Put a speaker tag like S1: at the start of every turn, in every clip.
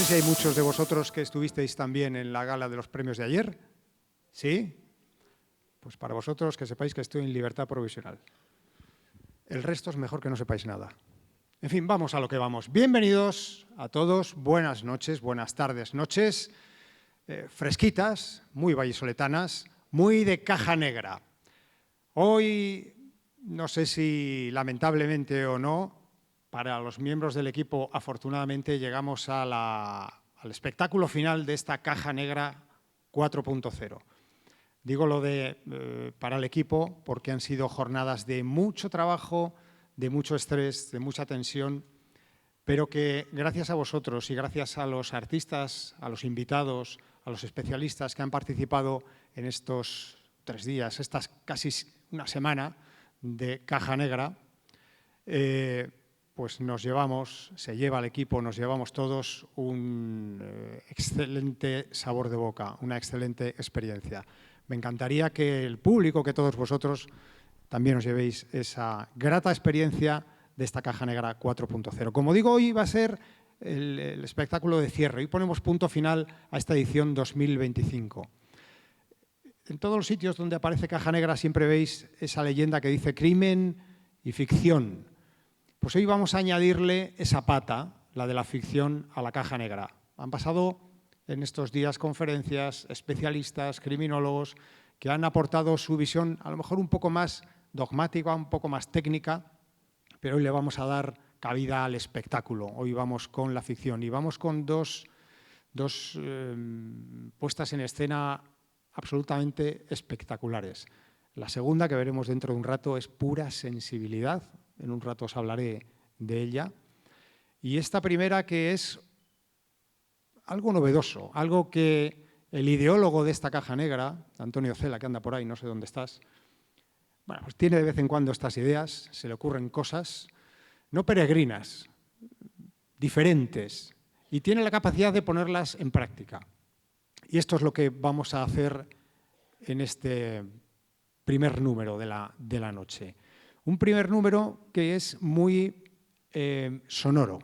S1: sé si hay muchos de vosotros que estuvisteis también en la gala de los premios de ayer. ¿Sí? Pues para vosotros que sepáis que estoy en libertad provisional. El resto es mejor que no sepáis nada. En fin, vamos a lo que vamos. Bienvenidos a todos, buenas noches, buenas tardes, noches, fresquitas, muy vallisoletanas, muy de caja negra. Hoy, no sé si lamentablemente o no, para los miembros del equipo, afortunadamente, llegamos al espectáculo final de esta caja negra 4.0. Digo lo de para el equipo porque han sido jornadas de mucho trabajo, de mucho estrés, de mucha tensión, pero que gracias a vosotros y gracias a los artistas, a los invitados, a los especialistas que han participado en estos 3 días, estas casi una semana de caja negra, pues se lleva el equipo, nos llevamos todos un excelente sabor de boca, una excelente experiencia. Me encantaría que el público, que todos vosotros, también os llevéis esa grata experiencia de esta caja negra 4.0. Como digo, hoy va a ser el espectáculo de cierre. Hoy ponemos punto final a esta edición 2025. En todos los sitios donde aparece caja negra siempre veis esa leyenda que dice crimen y ficción. Pues hoy vamos a añadirle esa pata, la de la ficción, a la caja negra. Han pasado en estos días conferencias, especialistas, criminólogos, que han aportado su visión a lo mejor un poco más dogmática, un poco más técnica, pero hoy le vamos a dar cabida al espectáculo. Hoy vamos con la ficción y vamos con dos puestas en escena absolutamente espectaculares. La segunda, que veremos dentro de un rato, es pura sensibilidad. En un rato os hablaré de ella. Y esta primera, que es algo novedoso, algo que el ideólogo de esta caja negra, Antonio Cela, que anda por ahí, no sé dónde estás, bueno, pues tiene de vez en cuando estas ideas, se le ocurren cosas no peregrinas, diferentes, y tiene la capacidad de ponerlas en práctica. Y esto es lo que vamos a hacer en este primer número de la noche. Un primer número que es muy sonoro.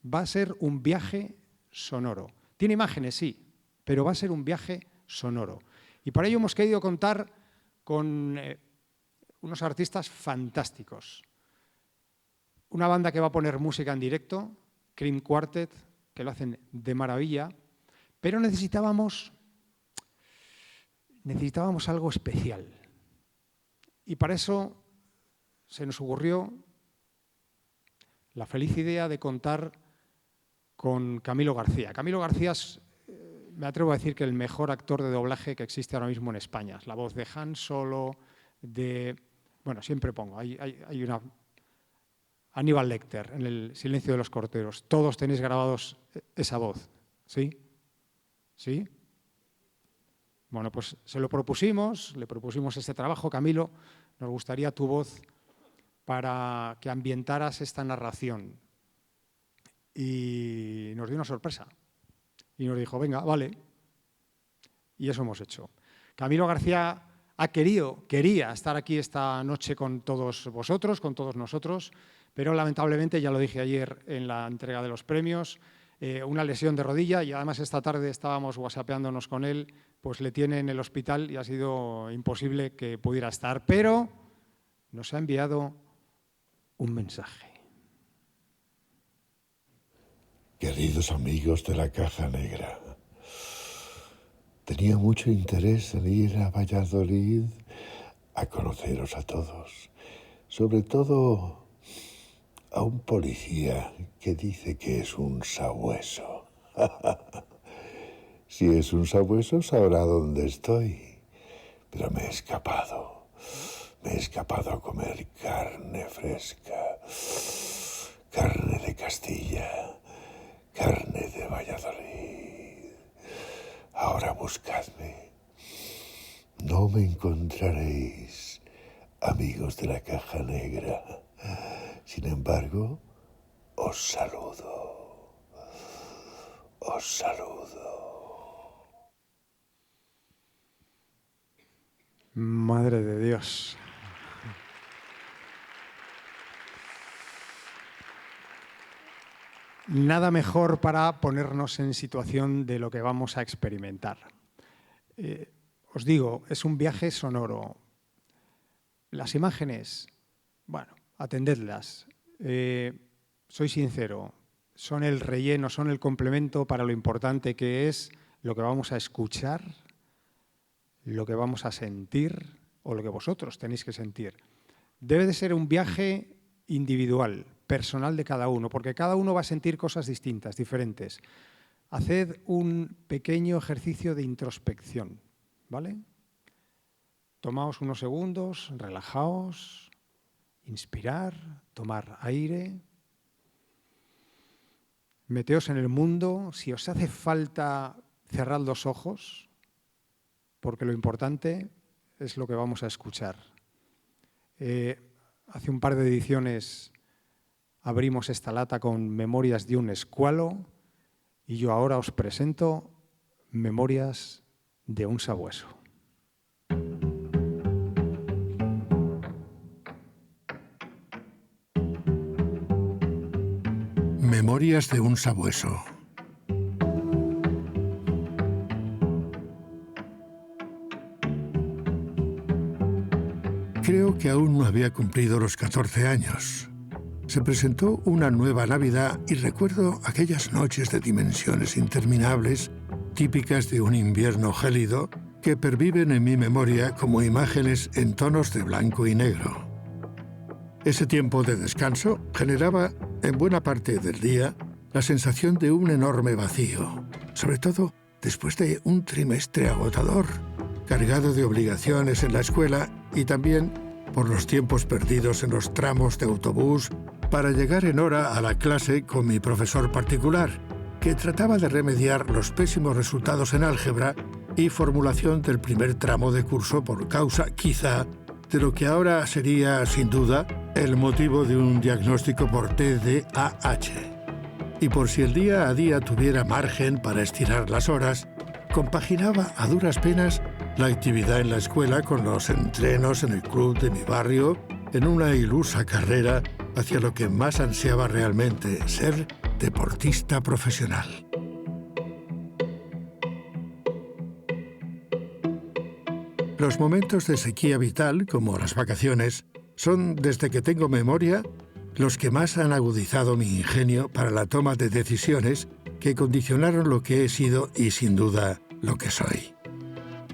S1: Va a ser un viaje sonoro. Tiene imágenes, sí, pero va a ser un viaje sonoro. Y para ello hemos querido contar con unos artistas fantásticos. Una banda que va a poner música en directo, Cream Quartet, que lo hacen de maravilla, pero necesitábamos algo especial. Y para eso se nos ocurrió la feliz idea de contar con Camilo García. Camilo García es, me atrevo a decir, que el mejor actor de doblaje que existe ahora mismo en España. Es la voz de Han Solo, bueno, siempre pongo, hay una Aníbal Lecter en El silencio de los corderos. Todos tenéis grabados esa voz, ¿sí? ¿Sí? Bueno, pues se lo propusimos, le propusimos este trabajo. Camilo, nos gustaría tu voz para que ambientaras esta narración. Y nos dio una sorpresa. Y nos dijo, venga, vale. Y eso hemos hecho. Camilo García quería estar aquí esta noche con todos vosotros, con todos nosotros, pero lamentablemente, ya lo dije ayer en la entrega de los premios, una lesión de rodilla, y además esta tarde estábamos whatsappeándonos con él, pues le tiene en el hospital y ha sido imposible que pudiera estar, pero nos ha enviado un mensaje.
S2: Queridos amigos de la Caja Negra, tenía mucho interés en ir a Valladolid a conoceros a todos, sobre todo a un policía que dice que es un sabueso. Si es un sabueso sabrá dónde estoy, pero me he escapado a comer carne fresca, carne de Castilla, carne de Valladolid. Ahora buscadme. No me encontraréis, amigos de la Caja Negra. Sin embargo, os saludo. Os saludo.
S1: Madre de Dios. nada mejor para ponernos en situación de lo que vamos a experimentar. Os digo, es un viaje sonoro. Las imágenes, bueno, atendedlas. Soy sincero, son el relleno, son el complemento para lo importante que es lo que vamos a escuchar, lo que vamos a sentir o lo que vosotros tenéis que sentir. Debe de ser un viaje individual, personal de cada uno, porque cada uno va a sentir cosas distintas, diferentes. Haced un pequeño ejercicio de introspección, ¿vale? Tomaos unos segundos, relajaos, inspirar, tomar aire. Meteos en el mundo. Si os hace falta, cerrad los ojos, porque lo importante es lo que vamos a escuchar. Hace un par de ediciones abrimos esta lata con Memorias de un escualo y yo ahora os presento Memorias de un sabueso.
S3: Memorias de un sabueso. Creo que aún no había cumplido los 14 años. Se presentó una nueva Navidad y recuerdo aquellas noches de dimensiones interminables, típicas de un invierno gélido, que perviven en mi memoria como imágenes en tonos de blanco y negro. Ese tiempo de descanso generaba, en buena parte del día, la sensación de un enorme vacío, sobre todo después de un trimestre agotador, cargado de obligaciones en la escuela y también por los tiempos perdidos en los tramos de autobús para llegar en hora a la clase con mi profesor particular, que trataba de remediar los pésimos resultados en álgebra y formulación del primer tramo de curso por causa, quizá, de lo que ahora sería, sin duda, el motivo de un diagnóstico por TDAH. Y por si el día a día tuviera margen para estirar las horas, compaginaba a duras penas la actividad en la escuela con los entrenos en el club de mi barrio en una ilusa carrera hacia lo que más ansiaba realmente, ser deportista profesional. Los momentos de sequía vital, como las vacaciones, son, desde que tengo memoria, los que más han agudizado mi ingenio para la toma de decisiones que condicionaron lo que he sido y, sin duda, lo que soy.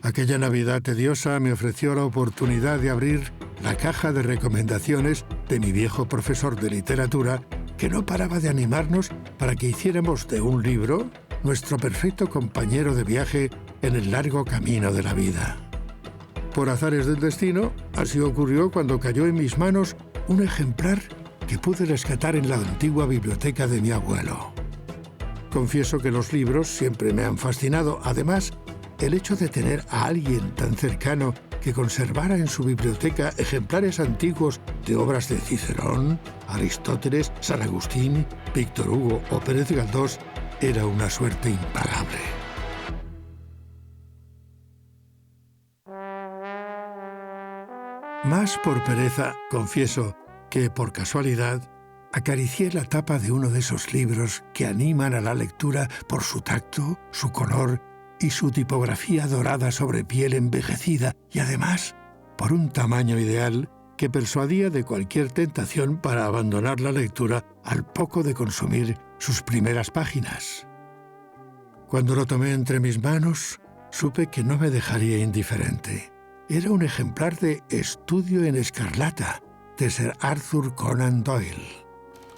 S3: Aquella Navidad tediosa me ofreció la oportunidad de abrir la caja de recomendaciones de mi viejo profesor de literatura, que no paraba de animarnos para que hiciéramos de un libro nuestro perfecto compañero de viaje en el largo camino de la vida. Por azares del destino, así ocurrió cuando cayó en mis manos un ejemplar que pude rescatar en la antigua biblioteca de mi abuelo. Confieso que los libros siempre me han fascinado. Además, el hecho de tener a alguien tan cercano que conservara en su biblioteca ejemplares antiguos de obras de Cicerón, Aristóteles, San Agustín, Víctor Hugo o Pérez Galdós era una suerte impagable. Más por pereza, confieso, que por casualidad, acaricié la tapa de uno de esos libros que animan a la lectura por su tacto, su color y su tipografía dorada sobre piel envejecida, y además por un tamaño ideal que persuadía de cualquier tentación para abandonar la lectura al poco de consumir sus primeras páginas. Cuando lo tomé entre mis manos, supe que no me dejaría indiferente. Era un ejemplar de Estudio en Escarlata, de Sir Arthur Conan Doyle.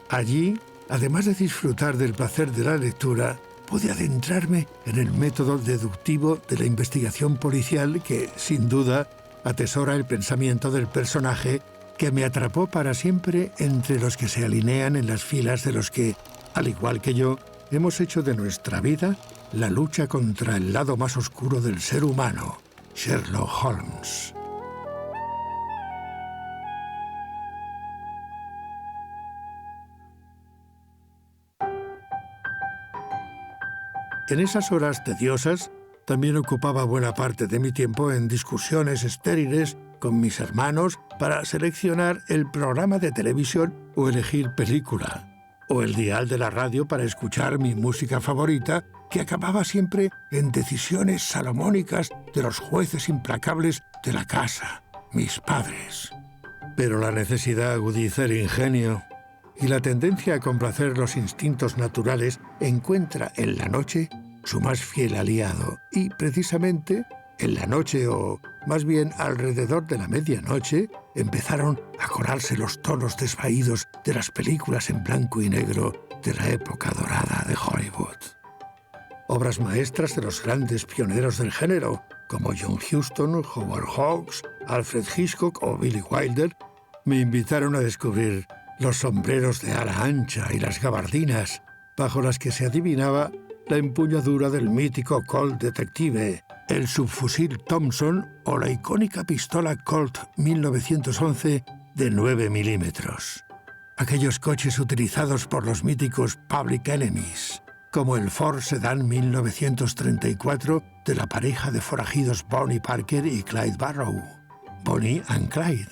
S3: Allí, además de disfrutar del placer de la lectura, pude adentrarme en el método deductivo de la investigación policial que, sin duda, atesora el pensamiento del personaje que me atrapó para siempre entre los que se alinean en las filas de los que, al igual que yo, hemos hecho de nuestra vida la lucha contra el lado más oscuro del ser humano, Sherlock Holmes. En esas horas tediosas, también ocupaba buena parte de mi tiempo en discusiones estériles con mis hermanos para seleccionar el programa de televisión o elegir película. o el dial de la radio para escuchar mi música favorita, que acababa siempre en decisiones salomónicas de los jueces implacables de la casa, mis padres. Pero la necesidad agudiza el ingenio, y la tendencia a complacer los instintos naturales encuentra en la noche su más fiel aliado. Y precisamente en la noche, o más bien alrededor de la medianoche, empezaron a colarse los tonos desvaídos de las películas en blanco y negro de la época dorada de Hollywood. Obras maestras de los grandes pioneros del género, como John Huston, Howard Hawks, Alfred Hitchcock o Billy Wilder, me invitaron a descubrir los sombreros de ala ancha y las gabardinas, bajo las que se adivinaba la empuñadura del mítico Colt Detective, el subfusil Thompson o la icónica pistola Colt 1911 de 9 milímetros. Aquellos coches utilizados por los míticos Public Enemies, como el Ford Sedan 1934 de la pareja de forajidos Bonnie Parker y Clyde Barrow, Bonnie and Clyde,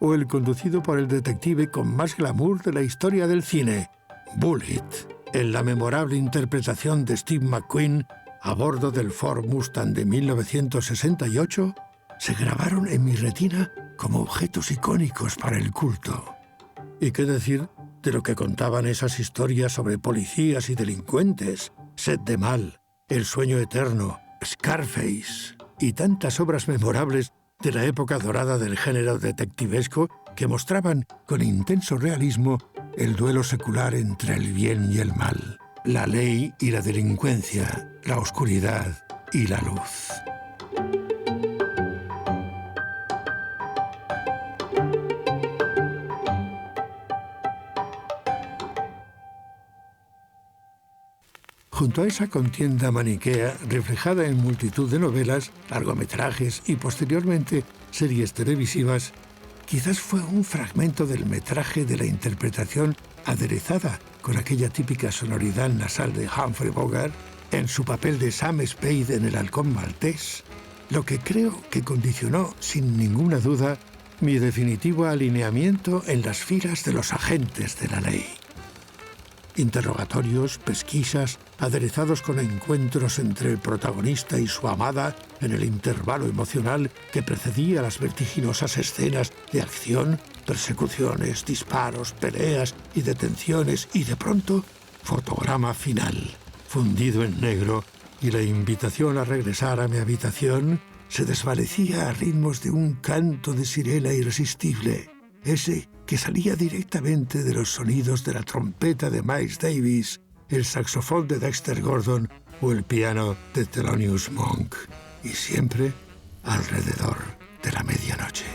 S3: o el conducido por el detective con más glamour de la historia del cine, Bullitt, en la memorable interpretación de Steve McQueen a bordo del Ford Mustang de 1968, se grabaron en mi retina como objetos icónicos para el culto. ¿Y qué decir de lo que contaban esas historias sobre policías y delincuentes? Sed de Mal, El sueño eterno, Scarface y tantas obras memorables de la época dorada del género detectivesco que mostraban con intenso realismo el duelo secular entre el bien y el mal, la ley y la delincuencia, la oscuridad y la luz. Junto a esa contienda maniquea, reflejada en multitud de novelas, largometrajes y posteriormente series televisivas, quizás fue un fragmento del metraje de la interpretación aderezada con aquella típica sonoridad nasal de Humphrey Bogart en su papel de Sam Spade en El halcón maltés, lo que creo que condicionó sin ninguna duda mi definitivo alineamiento en las filas de los agentes de la ley. Interrogatorios, pesquisas, aderezados con encuentros entre el protagonista y su amada en el intervalo emocional que precedía las vertiginosas escenas de acción, persecuciones, disparos, peleas y detenciones, y de pronto, fotograma final, fundido en negro, y la invitación a regresar a mi habitación se desvanecía a ritmos de un canto de sirena irresistible, ese que salía directamente de los sonidos de la trompeta de Miles Davis, el saxofón de Dexter Gordon o el piano de Thelonious Monk, y siempre alrededor de la medianoche.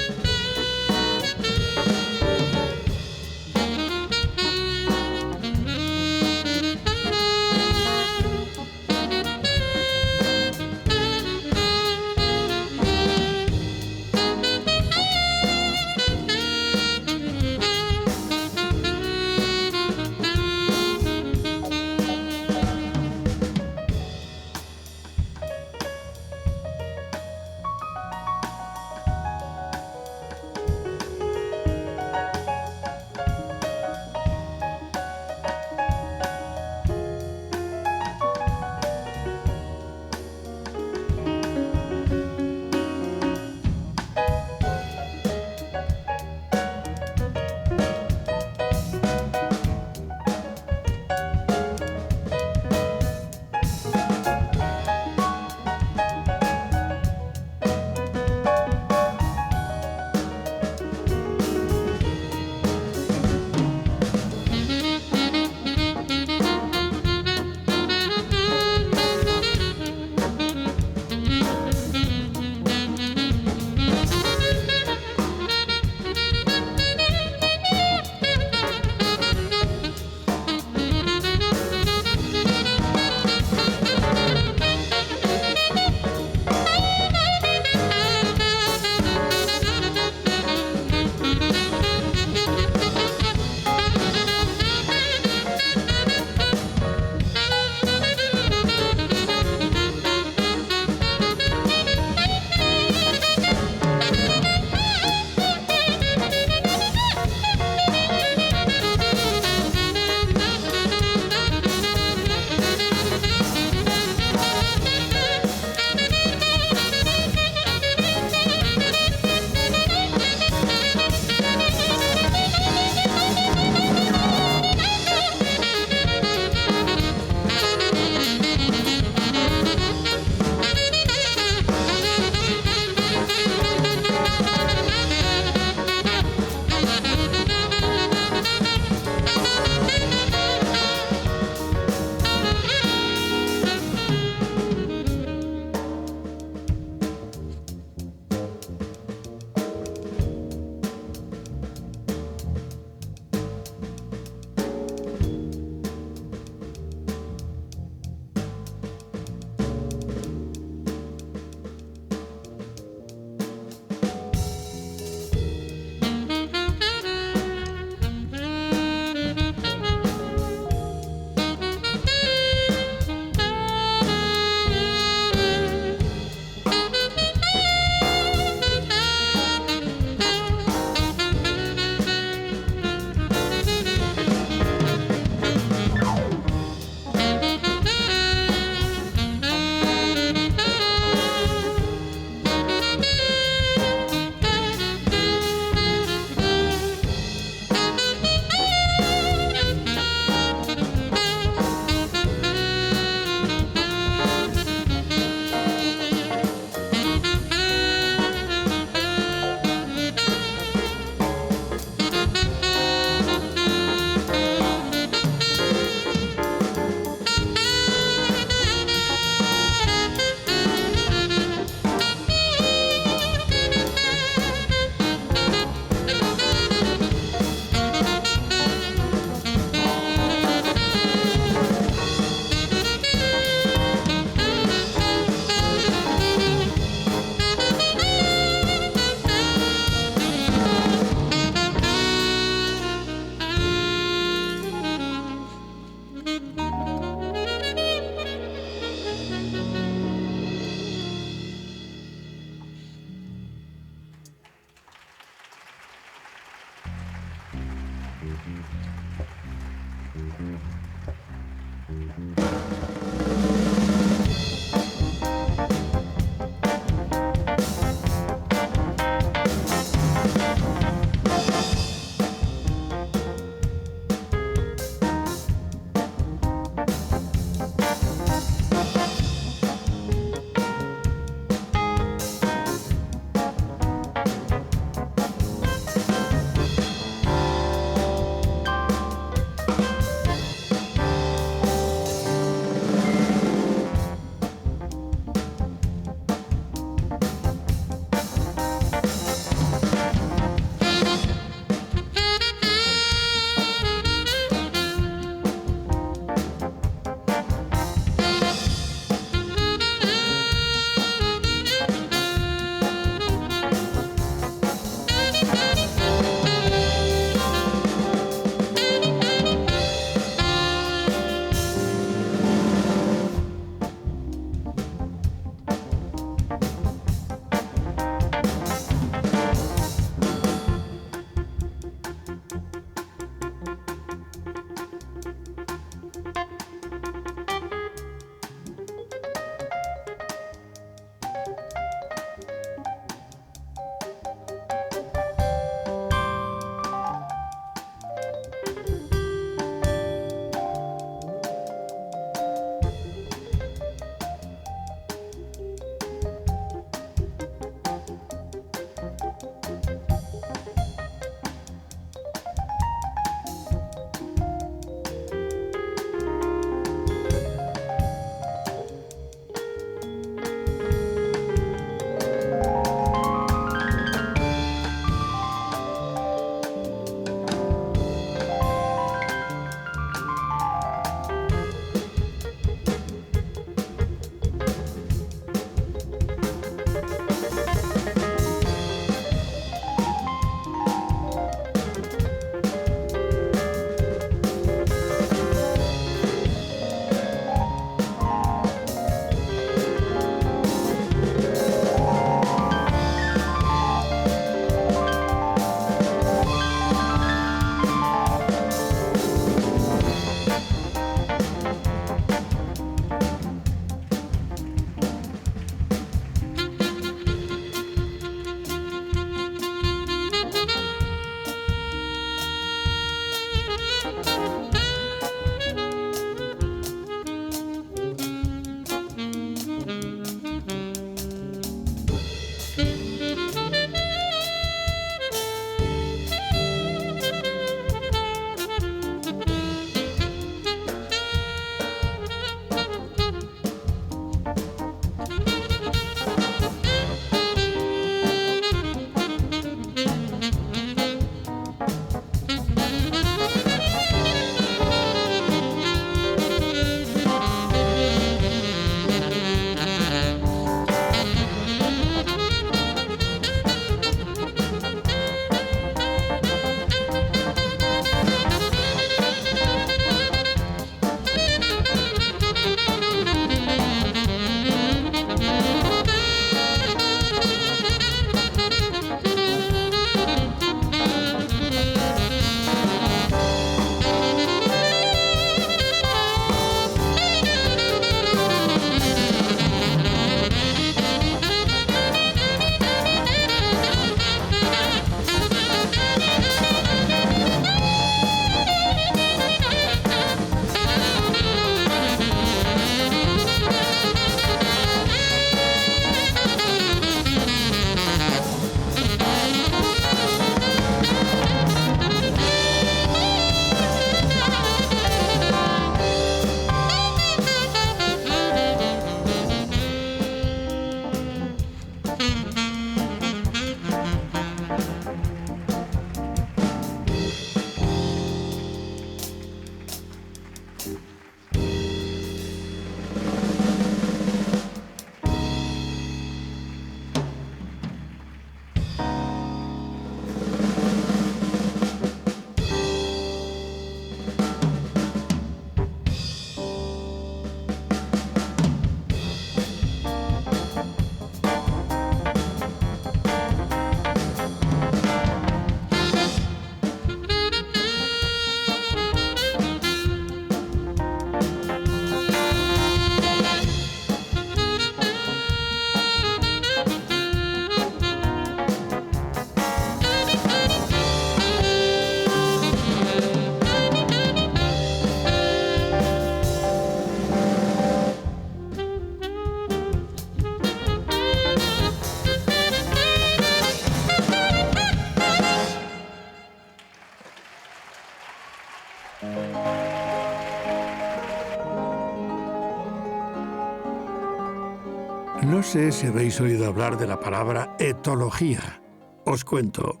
S3: No sé si habéis oído hablar de la palabra etología. Os cuento.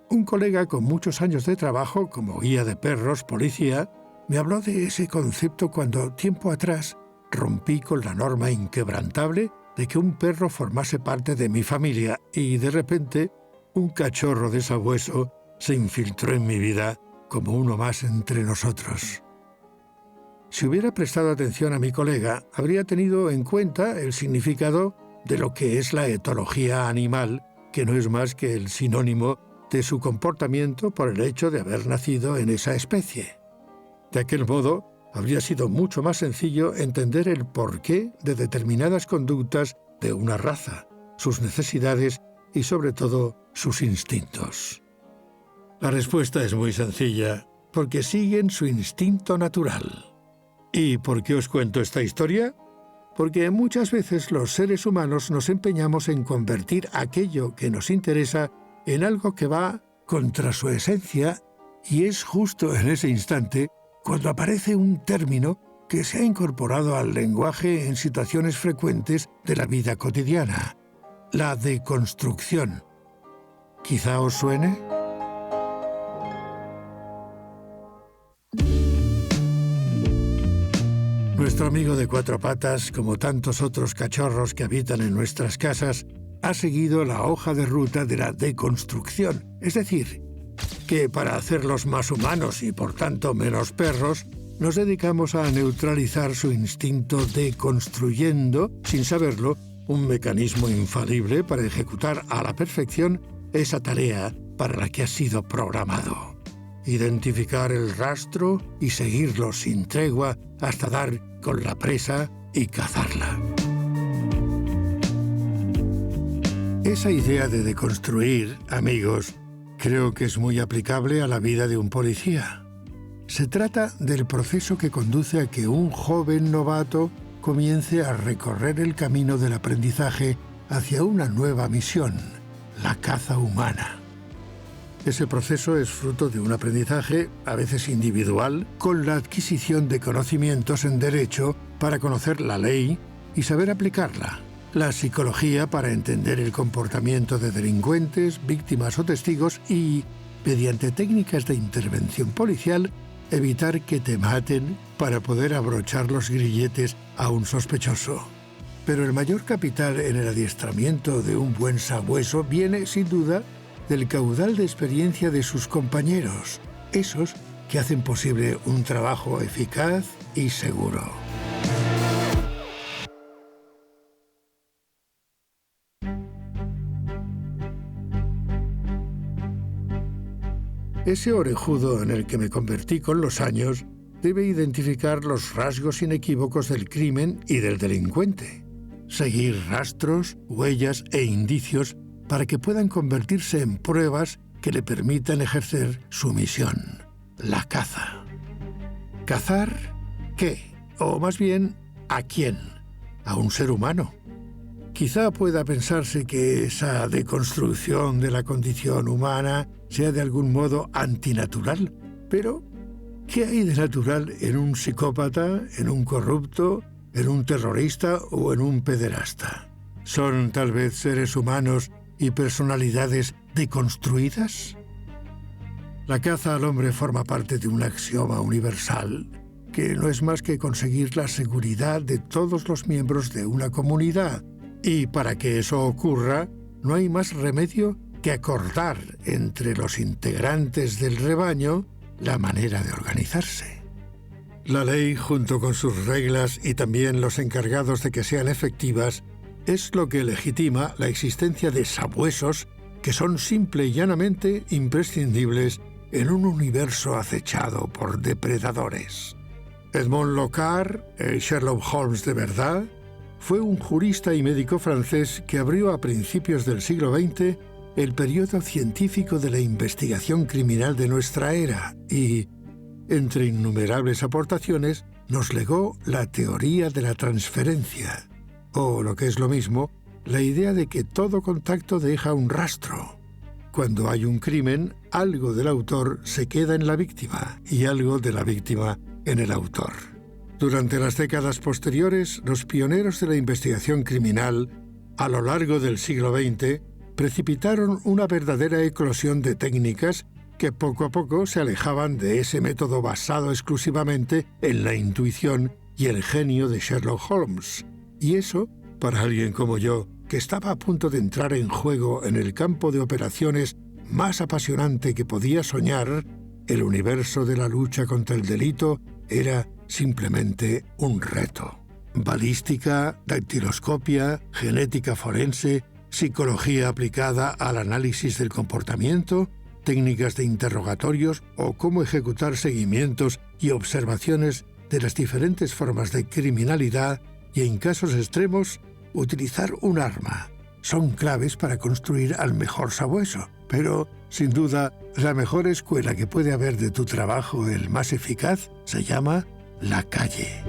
S3: Un colega con muchos años de trabajo como guía de perros, policía, me habló de ese concepto cuando, tiempo atrás, rompí con la norma inquebrantable de que un perro formase parte de mi familia y, de repente, un cachorro de sabueso se infiltró en mi vida como uno más entre nosotros. Si hubiera prestado atención a mi colega, habría tenido en cuenta el significado de lo que es la etología animal, que no es más que el sinónimo de su comportamiento por el hecho de haber nacido en esa especie. De aquel modo, habría sido mucho más sencillo entender el porqué de determinadas conductas de una raza, sus necesidades y, sobre todo, sus instintos. La respuesta es muy sencilla, porque siguen su instinto natural. ¿Y por qué os cuento esta historia? Porque muchas veces los seres humanos nos empeñamos en convertir aquello que nos interesa en algo que va contra su esencia, y es justo en ese instante cuando aparece un término que se ha incorporado al lenguaje en situaciones frecuentes de la vida cotidiana: la deconstrucción. ¿Quizá os suene? Nuestro amigo de cuatro patas, como tantos otros cachorros que habitan en nuestras casas, ha seguido la hoja de ruta de la deconstrucción, es decir, que para hacerlos más humanos y por tanto menos perros, nos dedicamos a neutralizar su instinto deconstruyendo, sin saberlo, un mecanismo infalible para ejecutar a la perfección esa tarea para la que ha sido programado: identificar el rastro y seguirlo sin tregua hasta dar con la presa y cazarla. Esa idea de deconstruir, amigos, creo que es muy aplicable a la vida de un policía. Se trata del proceso que conduce a que un joven novato comience a recorrer el camino del aprendizaje hacia una nueva misión: la caza humana. Ese proceso es fruto de un aprendizaje, a veces individual, con la adquisición de conocimientos en derecho para conocer la ley y saber aplicarla, la psicología para entender el comportamiento de delincuentes, víctimas o testigos y, mediante técnicas de intervención policial, evitar que te maten para poder abrochar los grilletes a un sospechoso. Pero el mayor capital en el adiestramiento de un buen sabueso viene, sin duda, del caudal de experiencia de sus compañeros, esos que hacen posible un trabajo eficaz y seguro. Ese orejudo en el que me convertí con los años debe identificar los rasgos inequívocos del crimen y del delincuente, seguir rastros, huellas e indicios para que puedan convertirse en pruebas que le permitan ejercer su misión: la caza. ¿Cazar qué? O más bien, ¿a quién? ¿A un ser humano? Quizá pueda pensarse que esa deconstrucción de la condición humana sea de algún modo antinatural, pero ¿qué hay de natural en un psicópata, en un corrupto, en un terrorista o en un pederasta? ¿Son tal vez seres humanos y personalidades deconstruidas? La caza al hombre forma parte de un axioma universal, que no es más que conseguir la seguridad de todos los miembros de una comunidad, y para que eso ocurra, no hay más remedio que acordar entre los integrantes del rebaño la manera de organizarse. La ley, junto con sus reglas y también los encargados de que sean efectivas, es lo que legitima la existencia de sabuesos que son simple y llanamente imprescindibles en un universo acechado por depredadores. Edmond Locard, el Sherlock Holmes de verdad, fue un jurista y médico francés que abrió a principios del siglo XX el periodo científico de la investigación criminal de nuestra era y, entre innumerables aportaciones, nos legó la teoría de la transferencia, o, lo que es lo mismo, la idea de que todo contacto deja un rastro. cuando hay un crimen, algo del autor se queda en la víctima y algo de la víctima en el autor. Durante las décadas posteriores, los pioneros de la investigación criminal, a lo largo del siglo XX, precipitaron una verdadera eclosión de técnicas que poco a poco se alejaban de ese método basado exclusivamente en la intuición y el genio de Sherlock Holmes. Y eso, para alguien como yo, que estaba a punto de entrar en juego en el campo de operaciones más apasionante que podía soñar, el universo de la lucha contra el delito era simplemente un reto. Balística, dactiloscopia, genética forense, psicología aplicada al análisis del comportamiento, técnicas de interrogatorios o cómo ejecutar seguimientos y observaciones de las diferentes formas de criminalidad y, en casos extremos, utilizar un arma. Son claves para construir al mejor sabueso, pero, sin duda, la mejor escuela que puede haber de tu trabajo, el más eficaz, se llama la calle.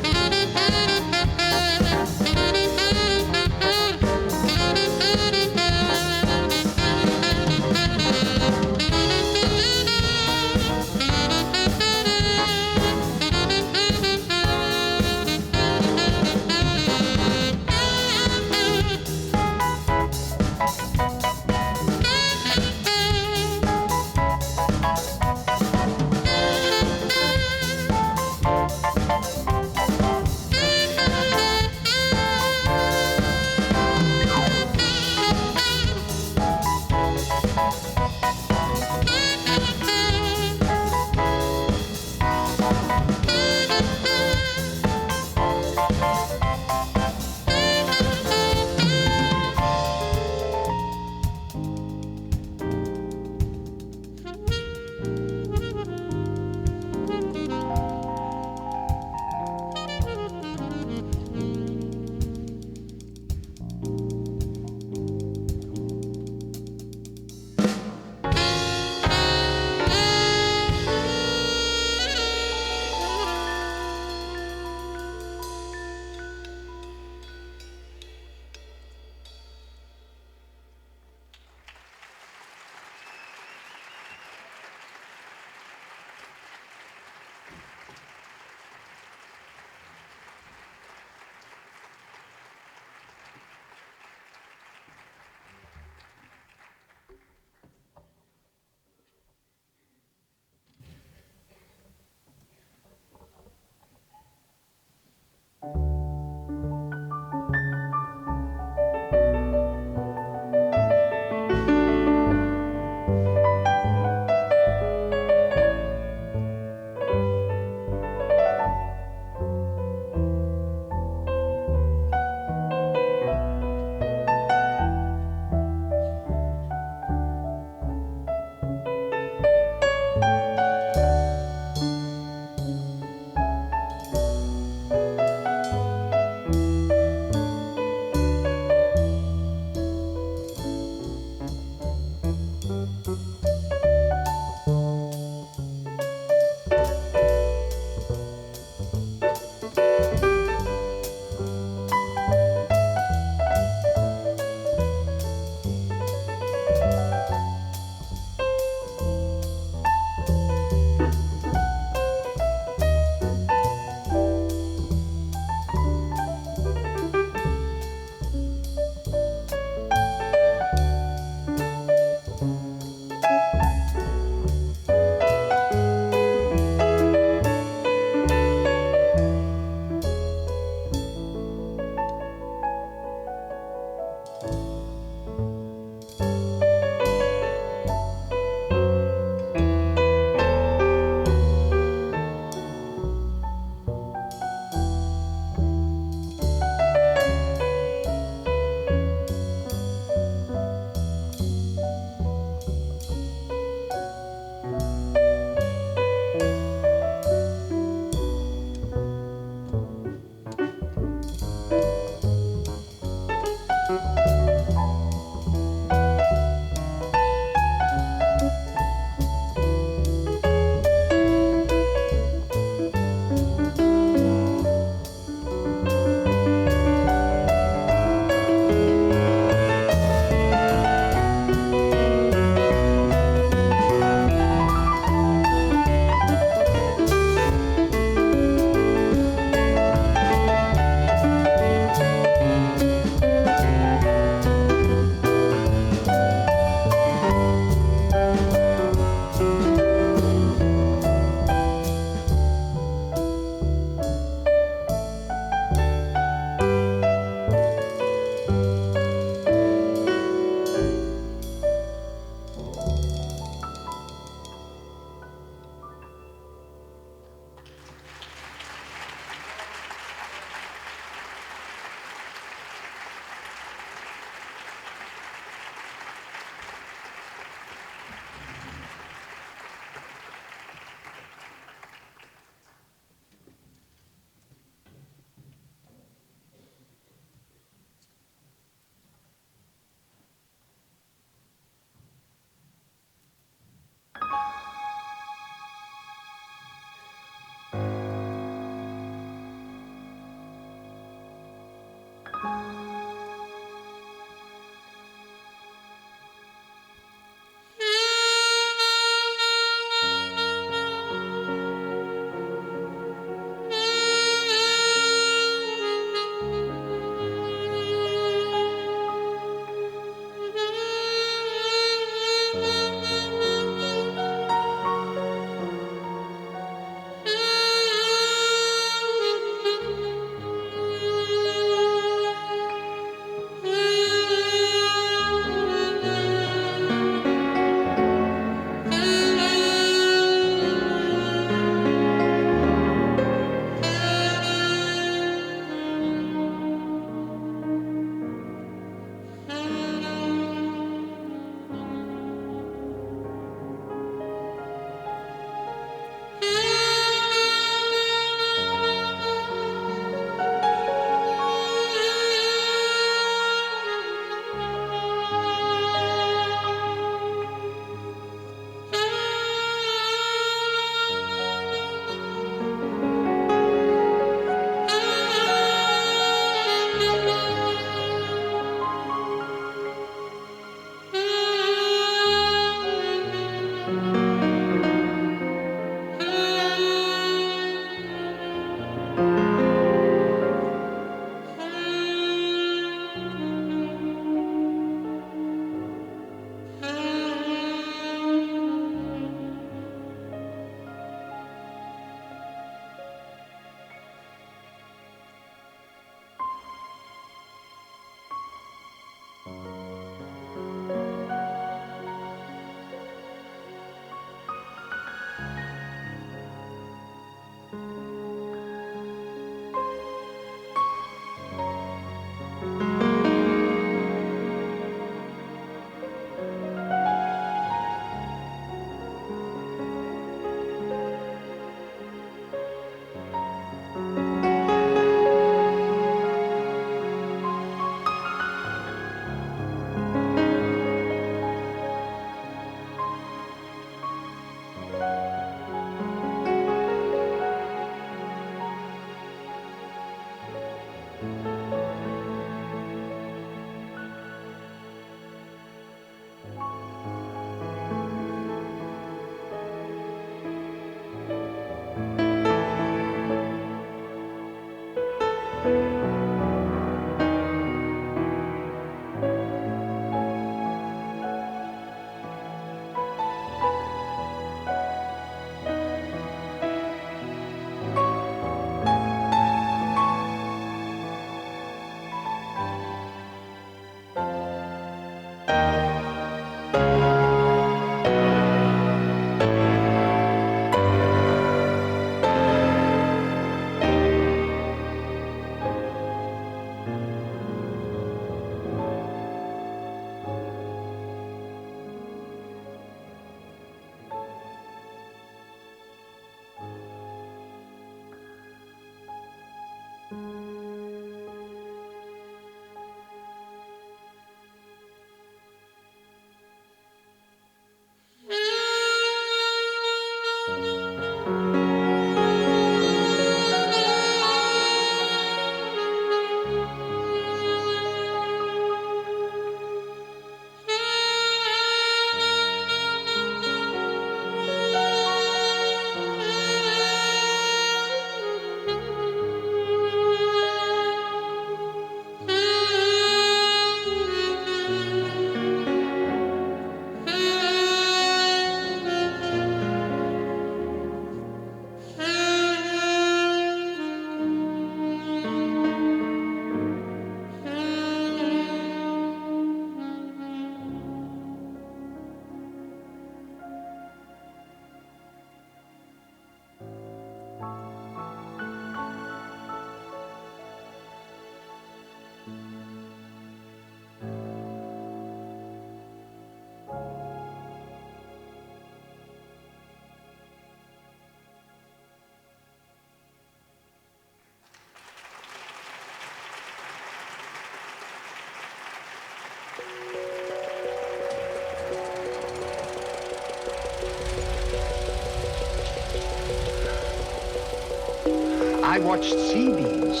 S4: I watched sea beams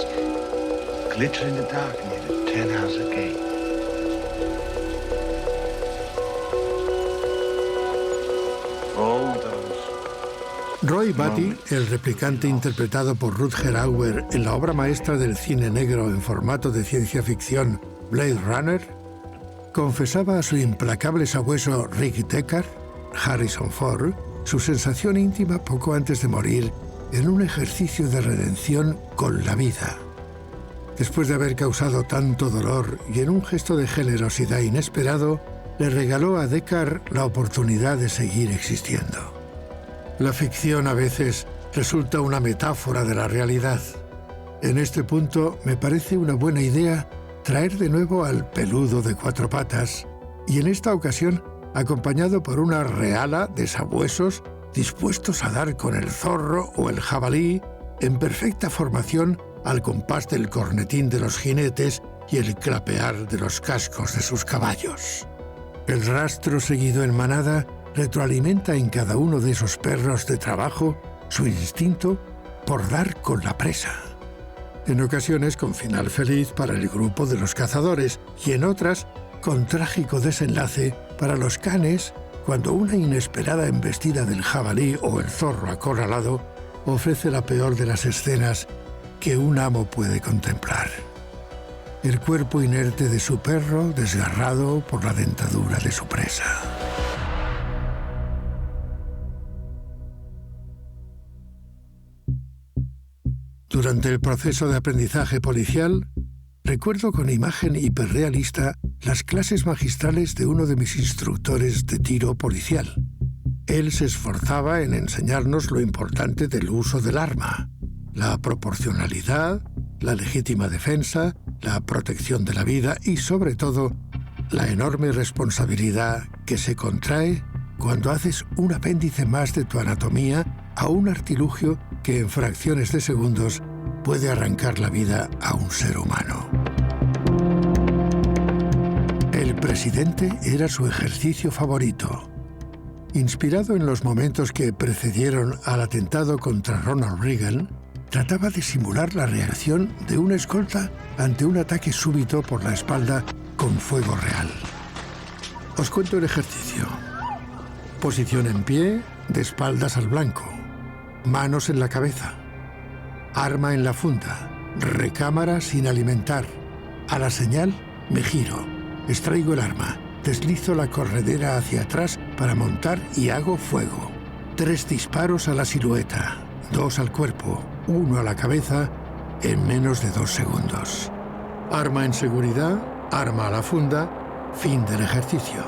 S4: glitter in the dark near the 10-house gate. All those.
S3: Roy Batty, el replicante interpretado por Rutger Hauer en la obra maestra del cine negro en formato de ciencia ficción Blade Runner, confesaba a su implacable sabueso Rick Deckard, Harrison Ford, su sensación íntima poco antes de morir en un ejercicio de redención con la vida. Después de haber causado tanto dolor y en un gesto de generosidad inesperado, le regaló a Deckard la oportunidad de seguir existiendo. La ficción a veces resulta una metáfora de la realidad. En este punto me parece una buena idea traer de nuevo al peludo de 4 patas y en esta ocasión acompañado por una reala de sabuesos dispuestos a dar con el zorro o el jabalí en perfecta formación al compás del cornetín de los jinetes y el clapear de los cascos de sus caballos. El rastro seguido en manada retroalimenta en cada uno de esos perros de trabajo su instinto por dar con la presa. En ocasiones con final feliz para el grupo de los cazadores y en otras con trágico desenlace para los canes cuando una inesperada embestida del jabalí o el zorro acorralado ofrece la peor de las escenas que un amo puede contemplar. El cuerpo inerte de su perro desgarrado por la dentadura de su presa. Durante el proceso de aprendizaje policial, recuerdo con imagen hiperrealista las clases magistrales de uno de mis instructores de tiro policial. Él se esforzaba en enseñarnos lo importante del uso del arma, la proporcionalidad, la legítima defensa, la protección de la vida y, sobre todo, la enorme responsabilidad que se contrae cuando haces un apéndice más de tu anatomía a un artilugio que en fracciones de segundos puede arrancar la vida a un ser humano. El presidente era su ejercicio favorito. Inspirado en los momentos que precedieron al atentado contra Ronald Reagan, trataba de simular la reacción de una escolta ante un ataque súbito por la espalda con fuego real. Os cuento el ejercicio. Posición en pie, de espaldas al blanco. Manos en la cabeza. Arma en la funda. Recámara sin alimentar. A la señal, me giro. Extraigo el arma. Deslizo la corredera hacia atrás para montar y hago fuego. 3 disparos a la silueta. 2 al cuerpo. 1 a la cabeza en menos de 2 segundos. Arma en seguridad, arma a la funda, fin del ejercicio.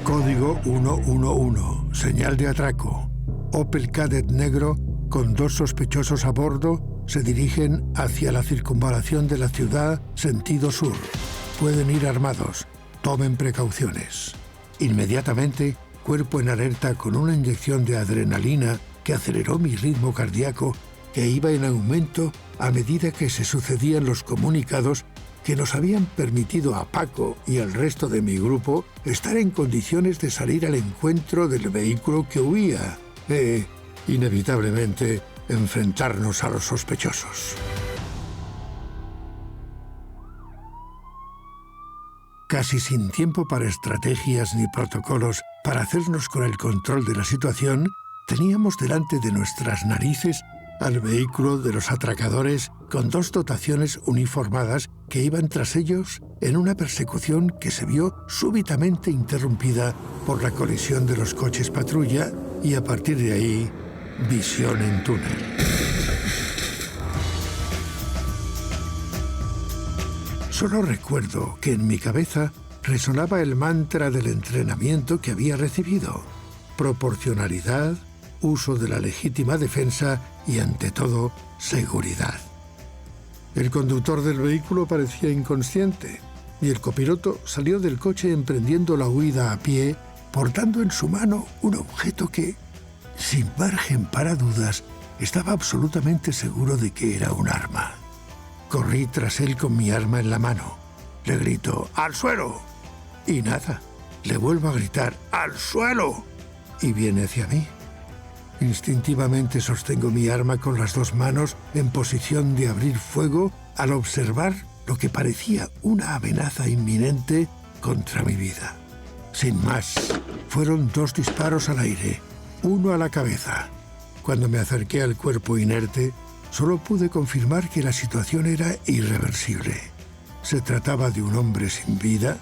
S3: Código 111, señal de atraco. Opel Kadett negro con 2 sospechosos a bordo se dirigen hacia la circunvalación de la ciudad sentido sur. Pueden ir armados, tomen precauciones. Inmediatamente, cuerpo en alerta con una inyección de adrenalina que aceleró mi ritmo cardíaco, que iba en aumento a medida que se sucedían los comunicados que nos habían permitido a Paco y al resto de mi grupo estar en condiciones de salir al encuentro del vehículo que huía e, inevitablemente, enfrentarnos a los sospechosos. Casi sin tiempo para estrategias ni protocolos para hacernos con el control de la situación, teníamos delante de nuestras narices al vehículo de los atracadores con 2 dotaciones uniformadas que iban tras ellos en una persecución que se vio súbitamente interrumpida por la colisión de los coches patrulla y a partir de ahí, visión en túnel. Solo recuerdo que en mi cabeza resonaba el mantra del entrenamiento que había recibido. Proporcionalidad, uso de la legítima defensa y, ante todo, seguridad. El conductor del vehículo parecía inconsciente y el copiloto salió del coche emprendiendo la huida a pie, portando en su mano un objeto que, sin margen para dudas, estaba absolutamente seguro de que era un arma. Corrí tras él con mi arma en la mano. Le grito, ¡al suelo! Y nada, le vuelvo a gritar, ¡al suelo! Y viene hacia mí. Instintivamente sostengo mi arma con las 2 manos en posición de abrir fuego al observar lo que parecía una amenaza inminente contra mi vida. Sin más, fueron 2 disparos al aire, uno a la cabeza. Cuando me acerqué al cuerpo inerte, solo pude confirmar que la situación era irreversible. Se trataba de un hombre sin vida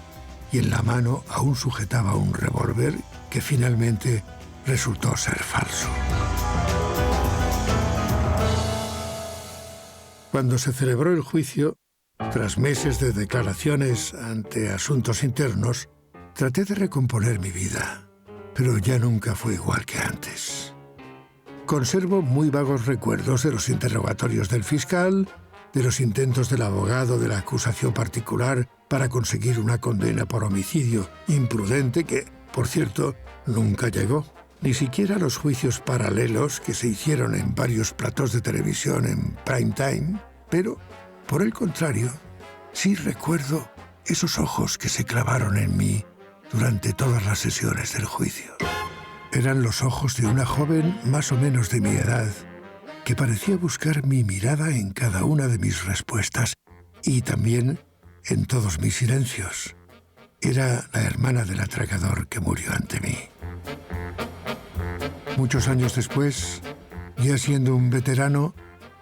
S3: y en la mano aún sujetaba un revólver que finalmente resultó ser falso. Cuando se celebró el juicio, tras meses de declaraciones ante asuntos internos, traté de recomponer mi vida, pero ya nunca fue igual que antes. Conservo muy vagos recuerdos de los interrogatorios del fiscal, de los intentos del abogado de la acusación particular para conseguir una condena por homicidio imprudente que, por cierto, nunca llegó. Ni siquiera los juicios paralelos que se hicieron en varios platós de televisión en prime time, pero, por el contrario, sí recuerdo esos ojos que se clavaron en mí durante todas las sesiones del juicio. Eran los ojos de una joven más o menos de mi edad, que parecía buscar mi mirada en cada una de mis respuestas y también en todos mis silencios. Era la hermana del atracador que murió ante mí. Muchos años después, ya siendo un veterano,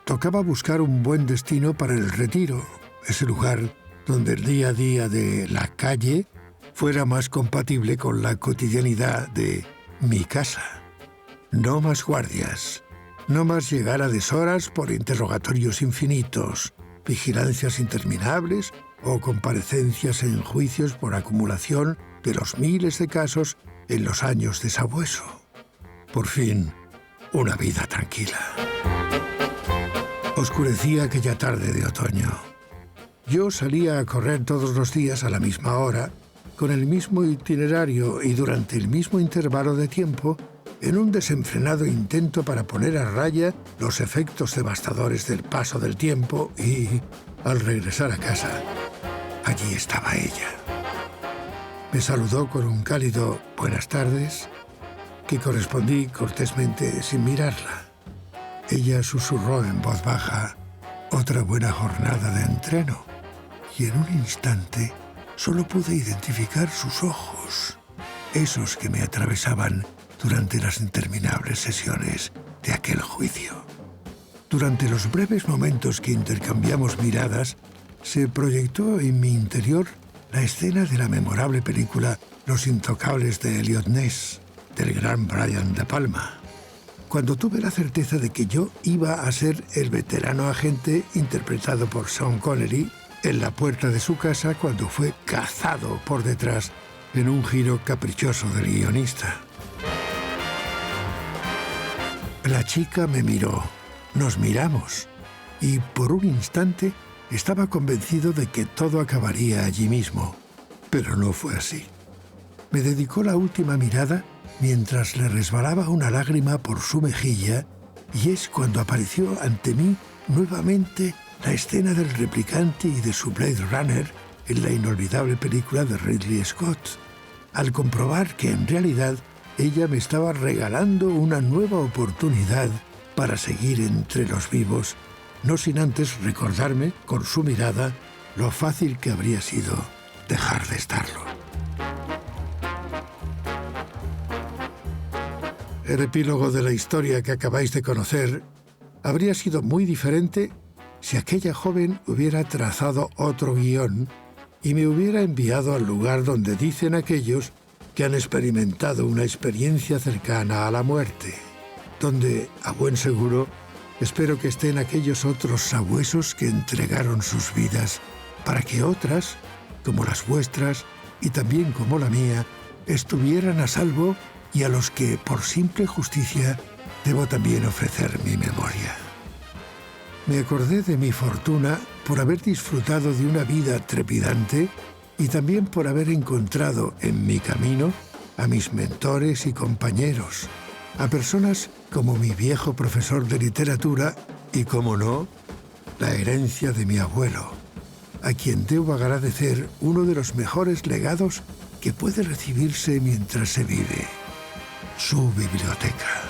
S3: tocaba buscar un buen destino para el retiro, ese lugar donde el día a día de la calle fuera más compatible con la cotidianidad de mi casa. No más guardias, no más llegar a deshoras por interrogatorios infinitos, vigilancias interminables o comparecencias en juicios por acumulación de los miles de casos en los años de sabueso. Por fin, una vida tranquila. Oscurecía aquella tarde de otoño. Yo salía a correr todos los días a la misma hora, con el mismo itinerario y durante el mismo intervalo de tiempo, en un desenfrenado intento para poner a raya los efectos devastadores del paso del tiempo y, al regresar a casa, allí estaba ella. Me saludó con un cálido «buenas tardes», que correspondí cortésmente sin mirarla. Ella susurró en voz baja «otra buena jornada de entreno», y en un instante solo pude identificar sus ojos, esos que me atravesaban durante las interminables sesiones de aquel juicio. Durante los breves momentos que intercambiamos miradas, se proyectó en mi interior la escena de la memorable película Los Intocables de Eliot Ness, del gran Brian De Palma. Cuando tuve la certeza de que yo iba a ser el veterano agente interpretado por Sean Connery en la puerta de su casa cuando fue cazado por detrás en un giro caprichoso del guionista. La chica me miró, nos miramos, y por un instante estaba convencido de que todo acabaría allí mismo, pero no fue así. Me dedicó la última mirada mientras le resbalaba una lágrima por su mejilla, y es cuando apareció ante mí nuevamente la escena del replicante y de su Blade Runner en la inolvidable película de Ridley Scott, al comprobar que en realidad ella me estaba regalando una nueva oportunidad para seguir entre los vivos, no sin antes recordarme con su mirada lo fácil que habría sido dejar de estarlo. El epílogo de la historia que acabáis de conocer habría sido muy diferente si aquella joven hubiera trazado otro guión y me hubiera enviado al lugar donde dicen aquellos que han experimentado una experiencia cercana a la muerte, donde, a buen seguro, espero que estén aquellos otros sabuesos que entregaron sus vidas para que otras, como las vuestras y también como la mía, estuvieran a salvo y a los que, por simple justicia, debo también ofrecer mi memoria. Me acordé de mi fortuna por haber disfrutado de una vida trepidante y también por haber encontrado en mi camino a mis mentores y compañeros, a personas como mi viejo profesor de literatura y, como no, la herencia de mi abuelo, a quien debo agradecer uno de los mejores legados que puede recibirse mientras se vive: su biblioteca.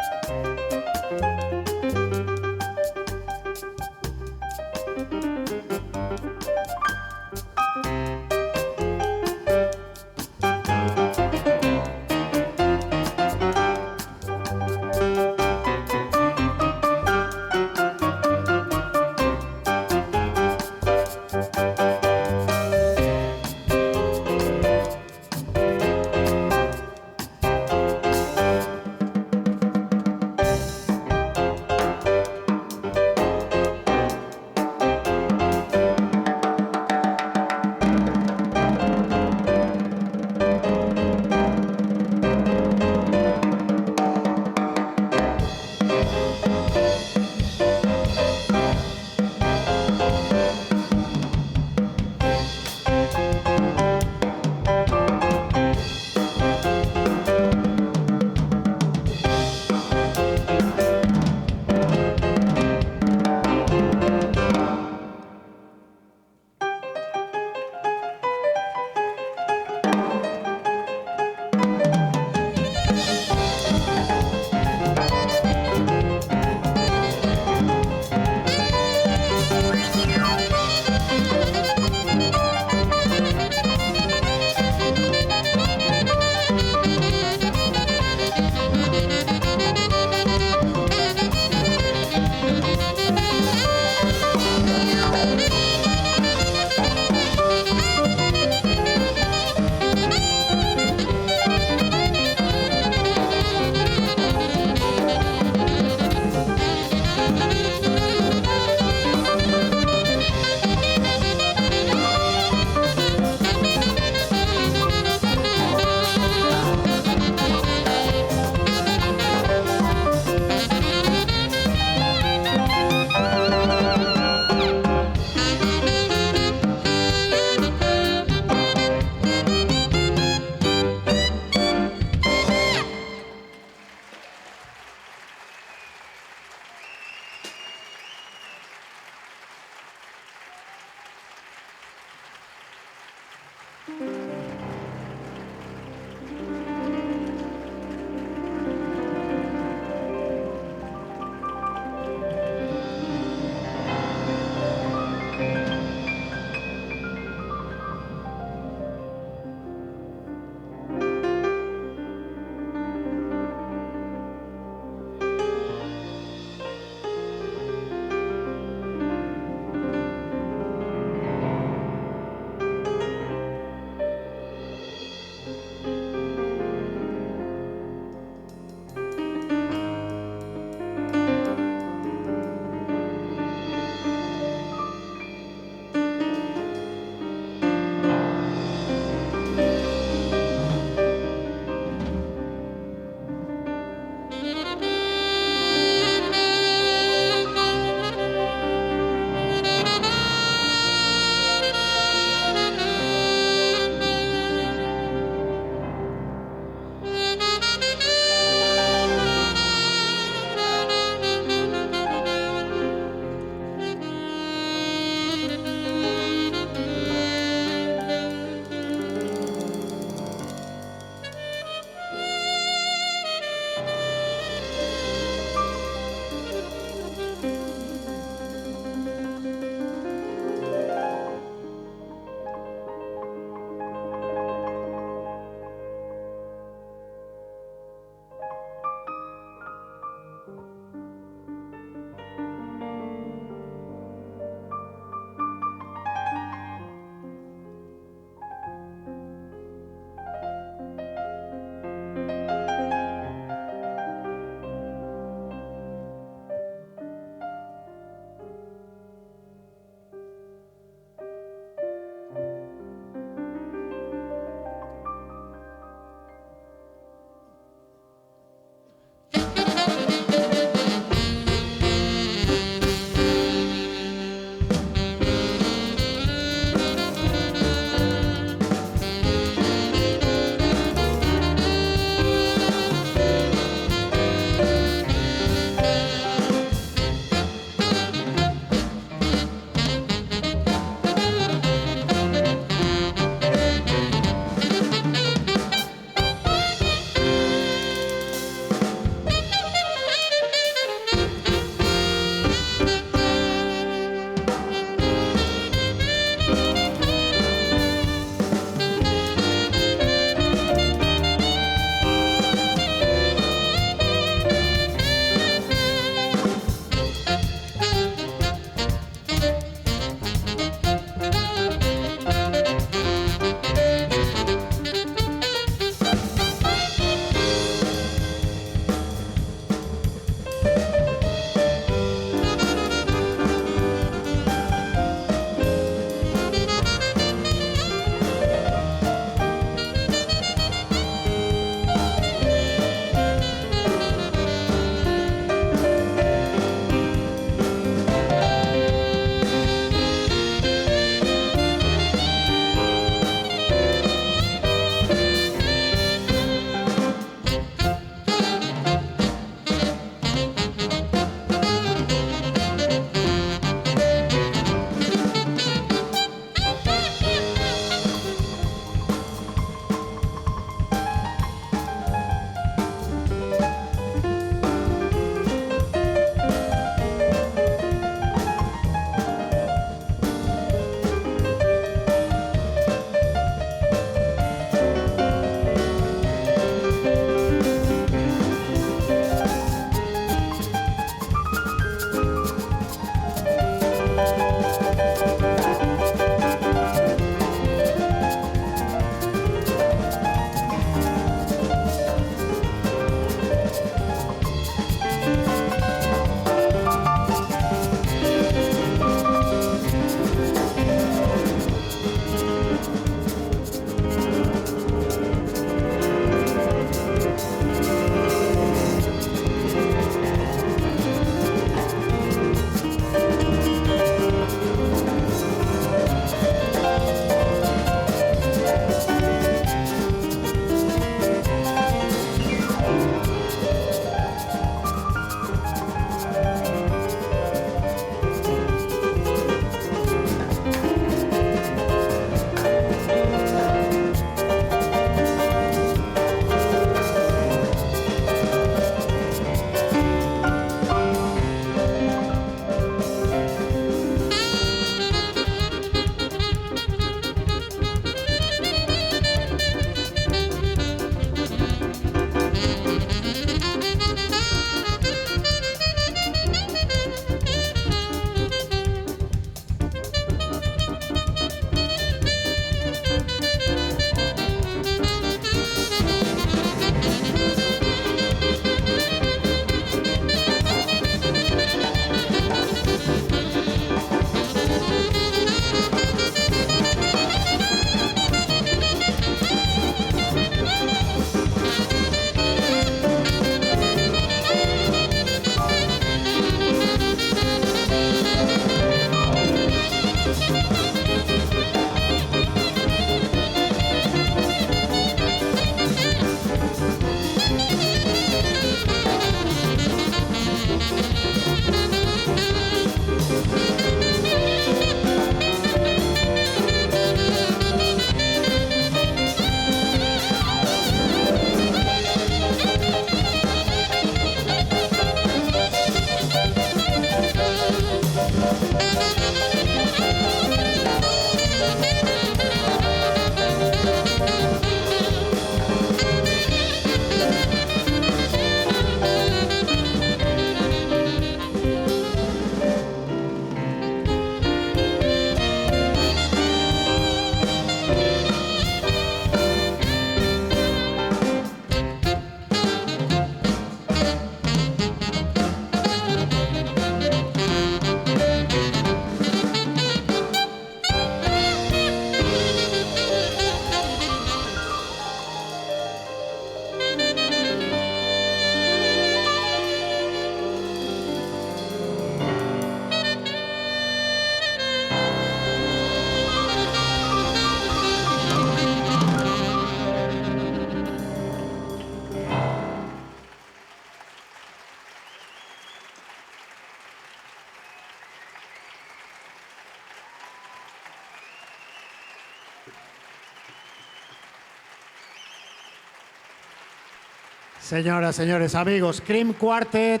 S1: Señoras, señores, amigos, Cream Quartet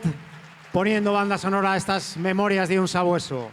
S1: poniendo banda sonora a estas memorias de un sabueso.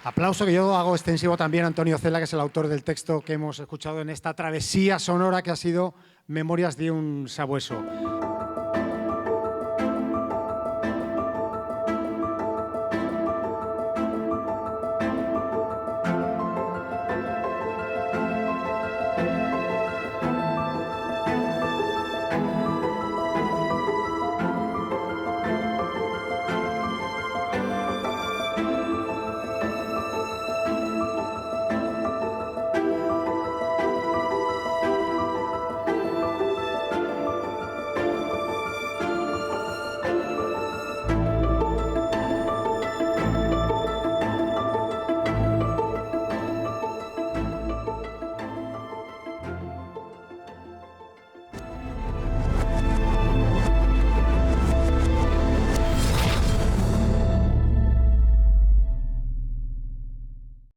S1: Aplauso que yo hago extensivo también a Antonio Cela, que es el autor del texto que hemos escuchado en esta travesía sonora que ha sido Memorias de un sabueso.